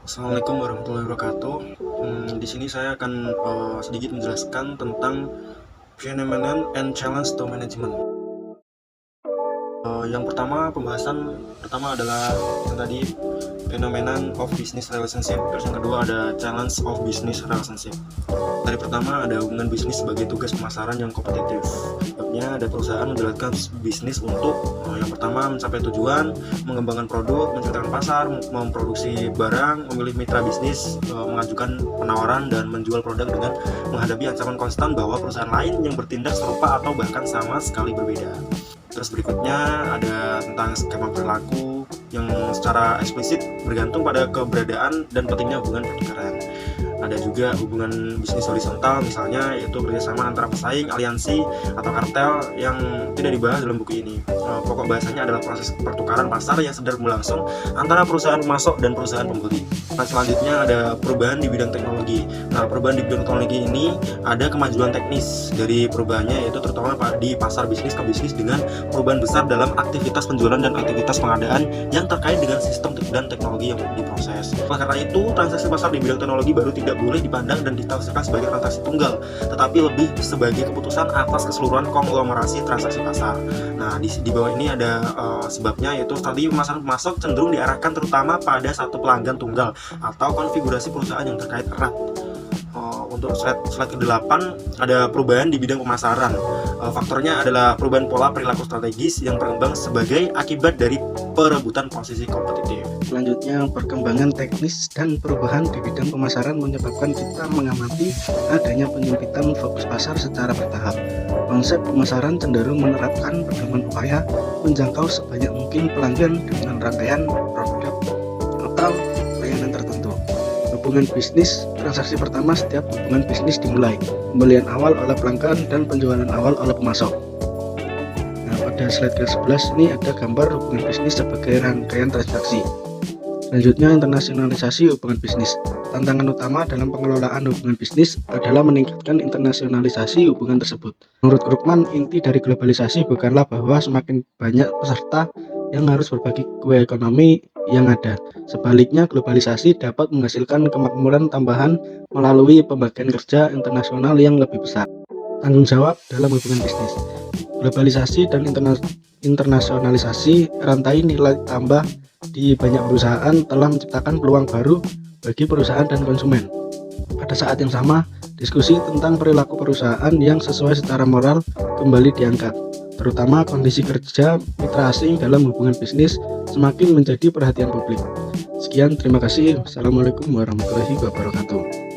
Assalamualaikum warahmatullahi wabarakatuh. Di sini saya akan sedikit menjelaskan tentang phenomenon and challenge to management. Yang pertama, pembahasan pertama adalah yang tadi phenomenon of business relationship. Terus yang kedua ada challenge of business relationship. Dari pertama ada hubungan bisnis sebagai tugas pemasaran yang kompetitif. Sebabnya ada perusahaan menjalankan bisnis untuk yang pertama mencapai tujuan, mengembangkan produk, menciptakan pasar, memproduksi barang, memilih mitra bisnis, mengajukan penawaran dan menjual produk dengan menghadapi ancaman konstan bahwa perusahaan lain yang bertindak serupa atau bahkan sama sekali berbeda. Terus berikutnya ada tentang skema perilaku yang secara eksplisit bergantung pada keberadaan dan pentingnya hubungan pertukaran. Ada juga hubungan bisnis horizontal, misalnya yaitu kerjasama antara pesaing, aliansi, atau kartel yang tidak dibahas dalam buku ini. Pokok bahasanya adalah proses pertukaran pasar yang sedang berlangsung antara perusahaan pemasok dan perusahaan pembeli. Nah, selanjutnya ada perubahan di bidang teknologi. Nah, perubahan di bidang teknologi ini ada kemajuan teknis dari perubahannya, yaitu terutama di pasar bisnis ke bisnis dengan perubahan besar dalam aktivitas penjualan dan aktivitas pengadaan yang terkait dengan sistem dan teknologi yang diproses. Karena itu, transaksi pasar di bidang teknologi baru tidak boleh dipandang dan ditafsirkan sebagai transaksi tunggal, tetapi lebih sebagai keputusan atas keseluruhan konglomerasi transaksi pasar. Nah, di bawah ini ada sebabnya, yaitu strategi pemasaran pemasok cenderung diarahkan terutama pada satu pelanggan tunggal atau konfigurasi perusahaan yang terkait erat. Untuk slide ke-8 ada perubahan di bidang pemasaran. Faktornya adalah perubahan pola perilaku strategis yang berkembang sebagai akibat dari perebutan posisi kompetitif. Selanjutnya, perkembangan teknis dan perubahan di bidang pemasaran menyebabkan kita mengamati adanya penyempitan fokus pasar secara bertahap. Konsep pemasaran cenderung menerapkan pedoman upaya menjangkau sebanyak mungkin pelanggan dengan rangkaian produk atau layanan tertentu. Hubungan bisnis, transaksi pertama setiap hubungan bisnis dimulai, pembelian awal oleh pelanggan dan penjualan awal oleh pemasok. Nah, pada slide ke-11 ini ada gambar hubungan bisnis sebagai rangkaian transaksi. Selanjutnya, internasionalisasi hubungan bisnis. Tantangan utama dalam pengelolaan hubungan bisnis adalah meningkatkan internasionalisasi hubungan tersebut. Menurut Krugman, inti dari globalisasi bukanlah bahwa semakin banyak peserta yang harus berbagi kue ekonomi yang ada. Sebaliknya, globalisasi dapat menghasilkan kemakmuran tambahan melalui pembagian kerja internasional yang lebih besar. Tanggung jawab dalam hubungan bisnis. Globalisasi dan internasionalisasi rantai nilai tambah di banyak perusahaan telah menciptakan peluang baru bagi perusahaan dan konsumen. Pada saat yang sama, diskusi tentang perilaku perusahaan yang sesuai secara moral kembali diangkat, terutama kondisi kerja mitra asing dalam hubungan bisnis semakin menjadi perhatian publik. Sekian, terima kasih. Wassalamualaikum warahmatullahi wabarakatuh.